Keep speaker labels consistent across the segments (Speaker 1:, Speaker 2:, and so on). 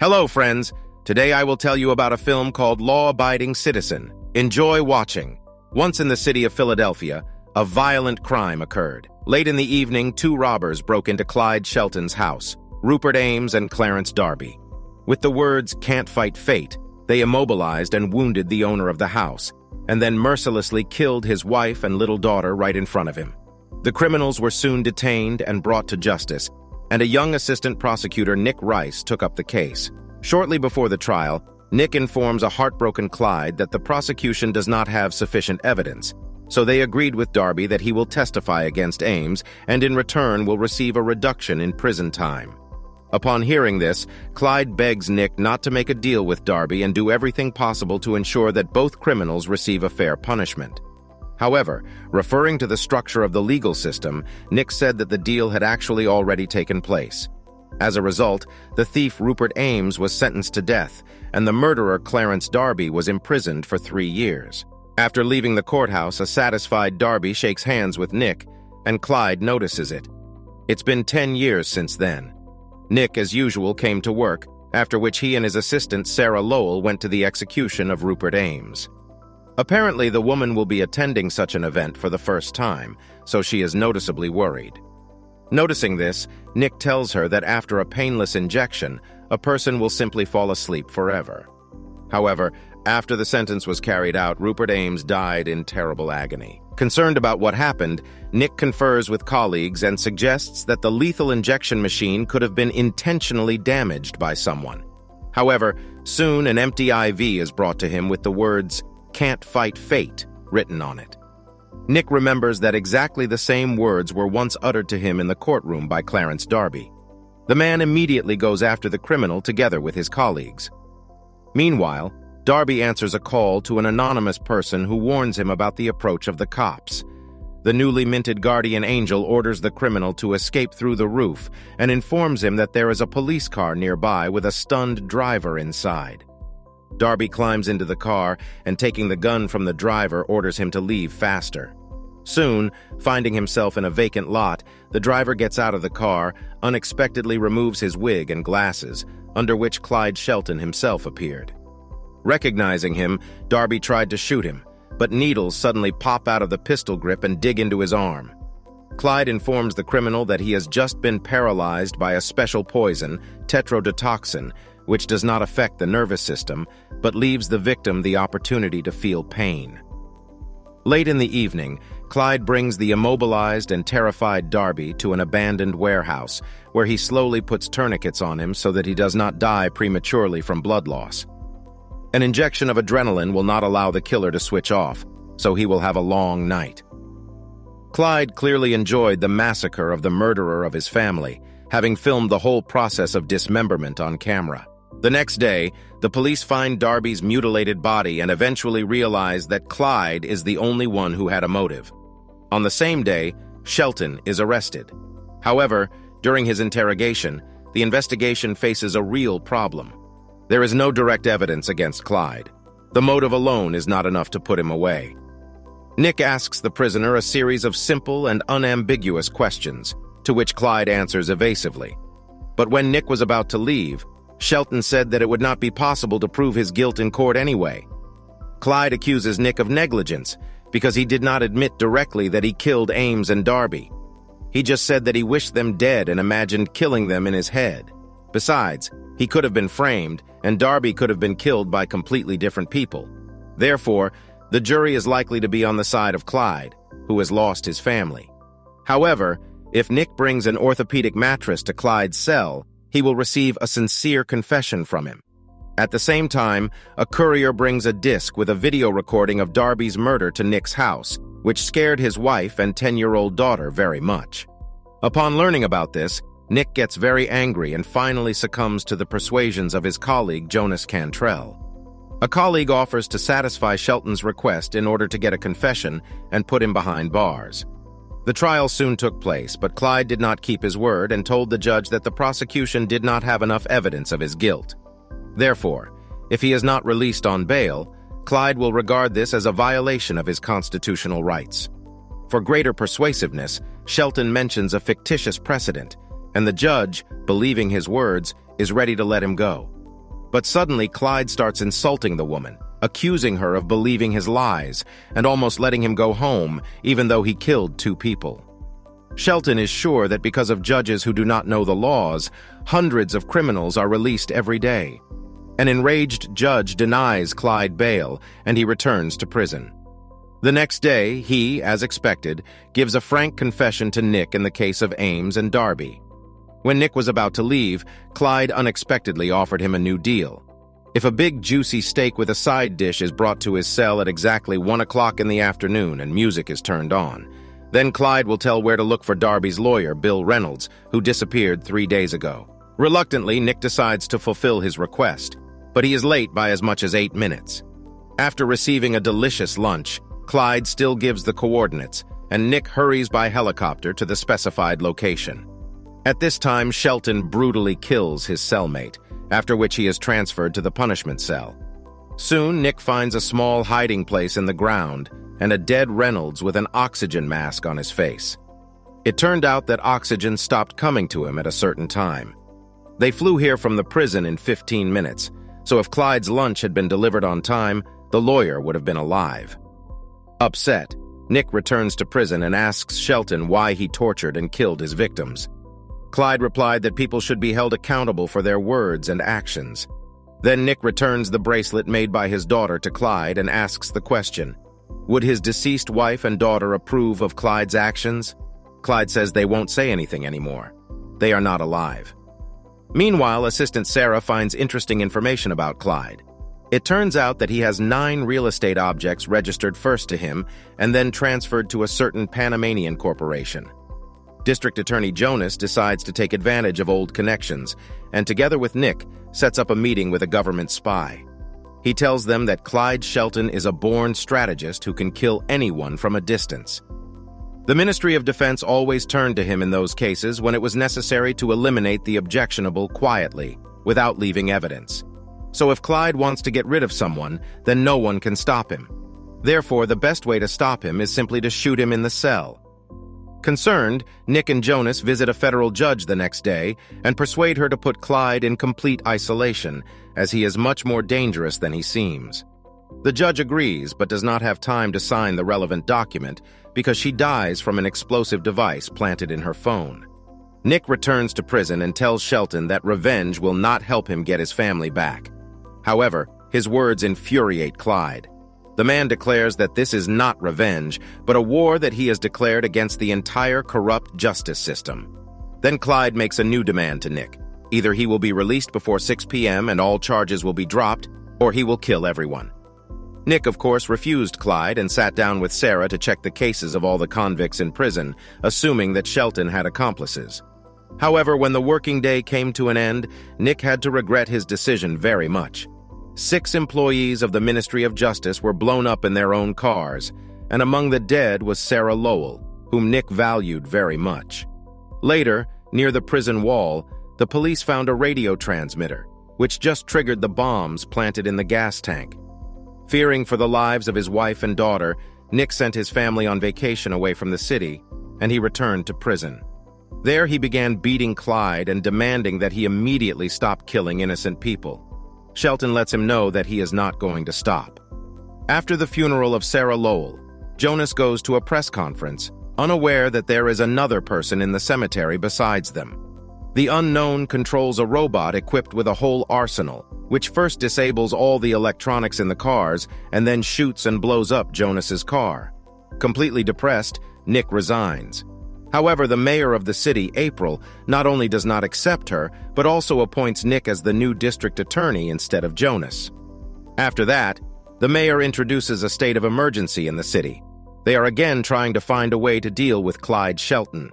Speaker 1: Hello, friends. Today I will tell you about a film called Law-Abiding Citizen. Enjoy watching. Once in the city of Philadelphia, a violent crime occurred. Late in the evening, two robbers broke into Clyde Shelton's house, Rupert Ames and Clarence Darby. With the words, "Can't fight fate," they immobilized and wounded the owner of the house, and then mercilessly killed his wife and little daughter right in front of him. The criminals were soon detained and brought to justice, and a young assistant prosecutor, Nick Rice, took up the case. Shortly before the trial, Nick informs a heartbroken Clyde that the prosecution does not have sufficient evidence, so they agreed with Darby that he will testify against Ames and in return will receive a reduction in prison time. Upon hearing this, Clyde begs Nick not to make a deal with Darby and do everything possible to ensure that both criminals receive a fair punishment. However, referring to the structure of the legal system, Nick said that the deal had actually already taken place. As a result, the thief Rupert Ames was sentenced to death, and the murderer Clarence Darby was imprisoned for 3 years. After leaving the courthouse, a satisfied Darby shakes hands with Nick, and Clyde notices it. It's been 10 years since then. Nick, as usual, came to work, after which he and his assistant Sarah Lowell went to the execution of Rupert Ames. Apparently, the woman will be attending such an event for the first time, so she is noticeably worried. Noticing this, Nick tells her that after a painless injection, a person will simply fall asleep forever. However, after the sentence was carried out, Rupert Ames died in terrible agony. Concerned about what happened, Nick confers with colleagues and suggests that the lethal injection machine could have been intentionally damaged by someone. However, soon an empty IV is brought to him with the words, "Can't fight fate," written on it. Nick remembers that exactly the same words were once uttered to him in the courtroom by Clarence Darby. The man immediately goes after the criminal together with his colleagues. Meanwhile, Darby answers a call to an anonymous person who warns him about the approach of the cops. The newly minted guardian angel orders the criminal to escape through the roof and informs him that there is a police car nearby with a stunned driver inside. Darby climbs into the car and, taking the gun from the driver, orders him to leave faster. Soon, finding himself in a vacant lot, the driver gets out of the car, unexpectedly removes his wig and glasses, under which Clyde Shelton himself appeared. Recognizing him, Darby tried to shoot him, but needles suddenly pop out of the pistol grip and dig into his arm. Clyde informs the criminal that he has just been paralyzed by a special poison, tetrodotoxin, which does not affect the nervous system, but leaves the victim the opportunity to feel pain. Late in the evening, Clyde brings the immobilized and terrified Darby to an abandoned warehouse, where he slowly puts tourniquets on him so that he does not die prematurely from blood loss. An injection of adrenaline will not allow the killer to switch off, so he will have a long night. Clyde clearly enjoyed the massacre of the murderer of his family, having filmed the whole process of dismemberment on camera. The next day, the police find Darby's mutilated body and eventually realize that Clyde is the only one who had a motive. On the same day, Shelton is arrested. However, during his interrogation, the investigation faces a real problem. There is no direct evidence against Clyde. The motive alone is not enough to put him away. Nick asks the prisoner a series of simple and unambiguous questions, to which Clyde answers evasively. But when Nick was about to leave, Shelton said that it would not be possible to prove his guilt in court anyway. Clyde accuses Nick of negligence because he did not admit directly that he killed Ames and Darby. He just said that he wished them dead and imagined killing them in his head. Besides, he could have been framed, and Darby could have been killed by completely different people. Therefore, the jury is likely to be on the side of Clyde, who has lost his family. However, if Nick brings an orthopedic mattress to Clyde's cell, he will receive a sincere confession from him. At the same time, a courier brings a disc with a video recording of Darby's murder to Nick's house, which scared his wife and 10-year-old daughter very much. Upon learning about this, Nick gets very angry and finally succumbs to the persuasions of his colleague Jonas Cantrell. A colleague offers to satisfy Shelton's request in order to get a confession and put him behind bars. The trial soon took place, but Clyde did not keep his word and told the judge that the prosecution did not have enough evidence of his guilt. Therefore, if he is not released on bail, Clyde will regard this as a violation of his constitutional rights. For greater persuasiveness, Shelton mentions a fictitious precedent, and the judge, believing his words, is ready to let him go. But suddenly, Clyde starts insulting the woman, accusing her of believing his lies and almost letting him go home, even though he killed 2 people. Shelton is sure that because of judges who do not know the laws, hundreds of criminals are released every day. An enraged judge denies Clyde bail, and he returns to prison. The next day, he, as expected, gives a frank confession to Nick in the case of Ames and Darby. When Nick was about to leave, Clyde unexpectedly offered him a new deal. If a big juicy steak with a side dish is brought to his cell at exactly 1 o'clock in the afternoon and music is turned on, then Clyde will tell where to look for Darby's lawyer, Bill Reynolds, who disappeared 3 days ago. Reluctantly, Nick decides to fulfill his request, but he is late by as much as 8 minutes. After receiving a delicious lunch, Clyde still gives the coordinates, and Nick hurries by helicopter to the specified location. At this time, Shelton brutally kills his cellmate, after which he is transferred to the punishment cell. Soon, Nick finds a small hiding place in the ground and a dead Reynolds with an oxygen mask on his face. It turned out that oxygen stopped coming to him at a certain time. They flew here from the prison in 15 minutes, so if Clyde's lunch had been delivered on time, the lawyer would have been alive. Upset, Nick returns to prison and asks Shelton why he tortured and killed his victims. Clyde replied that people should be held accountable for their words and actions. Then Nick returns the bracelet made by his daughter to Clyde and asks the question, would his deceased wife and daughter approve of Clyde's actions? Clyde says they won't say anything anymore. They are not alive. Meanwhile, Assistant Sarah finds interesting information about Clyde. It turns out that he has 9 real estate objects registered first to him and then transferred to a certain Panamanian corporation. District Attorney Jonas decides to take advantage of old connections and, together with Nick, sets up a meeting with a government spy. He tells them that Clyde Shelton is a born strategist who can kill anyone from a distance. The Ministry of Defense always turned to him in those cases when it was necessary to eliminate the objectionable quietly, without leaving evidence. So if Clyde wants to get rid of someone, then no one can stop him. Therefore, the best way to stop him is simply to shoot him in the cell. Concerned, Nick and Jonas visit a federal judge the next day and persuade her to put Clyde in complete isolation, as he is much more dangerous than he seems. The judge agrees, but does not have time to sign the relevant document because she dies from an explosive device planted in her phone. Nick returns to prison and tells Shelton that revenge will not help him get his family back. However, his words infuriate Clyde. The man declares that this is not revenge, but a war that he has declared against the entire corrupt justice system. Then Clyde makes a new demand to Nick. Either he will be released before 6 p.m. and all charges will be dropped, or he will kill everyone. Nick, of course, refused Clyde and sat down with Sarah to check the cases of all the convicts in prison, assuming that Shelton had accomplices. However, when the working day came to an end, Nick had to regret his decision very much. 6 employees of the Ministry of Justice were blown up in their own cars, and among the dead was Sarah Lowell, whom Nick valued very much. Later, near the prison wall, the police found a radio transmitter, which just triggered the bombs planted in the gas tank. Fearing for the lives of his wife and daughter, Nick sent his family on vacation away from the city, and he returned to prison. There he began beating Clyde and demanding that he immediately stop killing innocent people. Shelton lets him know that he is not going to stop. After the funeral of Sarah Lowell, Jonas goes to a press conference, unaware that there is another person in the cemetery besides them. The unknown controls a robot equipped with a whole arsenal, which first disables all the electronics in the cars and then shoots and blows up Jonas's car. Completely depressed, Nick resigns. However, the mayor of the city, April, not only does not accept her, but also appoints Nick as the new district attorney instead of Jonas. After that, the mayor introduces a state of emergency in the city. They are again trying to find a way to deal with Clyde Shelton.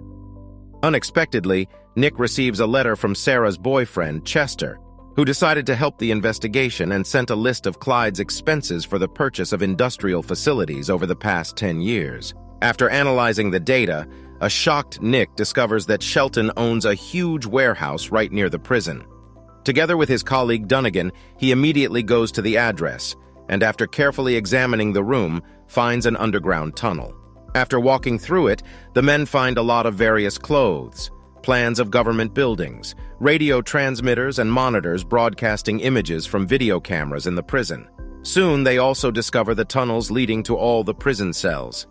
Speaker 1: Unexpectedly, Nick receives a letter from Sarah's boyfriend, Chester, who decided to help the investigation and sent a list of Clyde's expenses for the purchase of industrial facilities over the past 10 years. After analyzing the data, a shocked Nick discovers that Shelton owns a huge warehouse right near the prison. Together with his colleague Dunnigan, he immediately goes to the address, and after carefully examining the room, finds an underground tunnel. After walking through it, the men find a lot of various clothes, plans of government buildings, radio transmitters and monitors broadcasting images from video cameras in the prison. Soon, they also discover the tunnels leading to all the prison cells.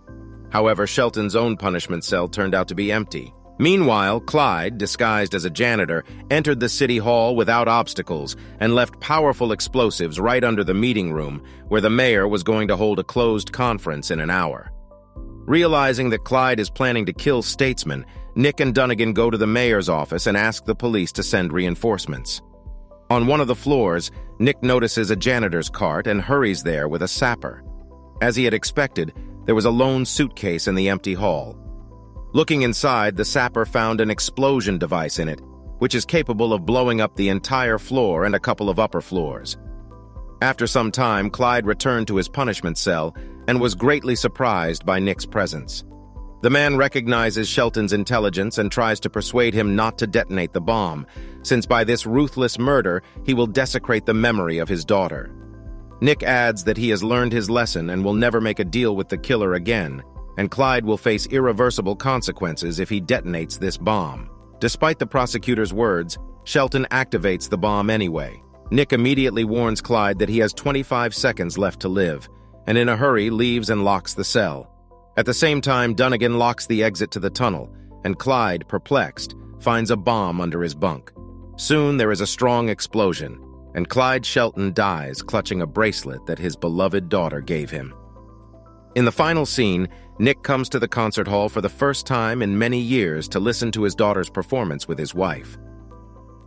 Speaker 1: However, Shelton's own punishment cell turned out to be empty. Meanwhile, Clyde, disguised as a janitor, entered the city hall without obstacles and left powerful explosives right under the meeting room where the mayor was going to hold a closed conference in an hour. Realizing that Clyde is planning to kill statesmen, Nick and Dunnigan go to the mayor's office and ask the police to send reinforcements. On one of the floors, Nick notices a janitor's cart and hurries there with a sapper. As he had expected, there was a lone suitcase in the empty hall. Looking inside, the sapper found an explosion device in it, which is capable of blowing up the entire floor and a couple of upper floors. After some time, Clyde returned to his punishment cell and was greatly surprised by Nick's presence. The man recognizes Shelton's intelligence and tries to persuade him not to detonate the bomb, since by this ruthless murder he will desecrate the memory of his daughter. Nick adds that he has learned his lesson and will never make a deal with the killer again, and Clyde will face irreversible consequences if he detonates this bomb. Despite the prosecutor's words, Shelton activates the bomb anyway. Nick immediately warns Clyde that he has 25 seconds left to live, and in a hurry leaves and locks the cell. At the same time, Dunnigan locks the exit to the tunnel, and Clyde, perplexed, finds a bomb under his bunk. Soon there is a strong explosion, and Clyde Shelton dies clutching a bracelet that his beloved daughter gave him. In the final scene, Nick comes to the concert hall for the first time in many years to listen to his daughter's performance with his wife.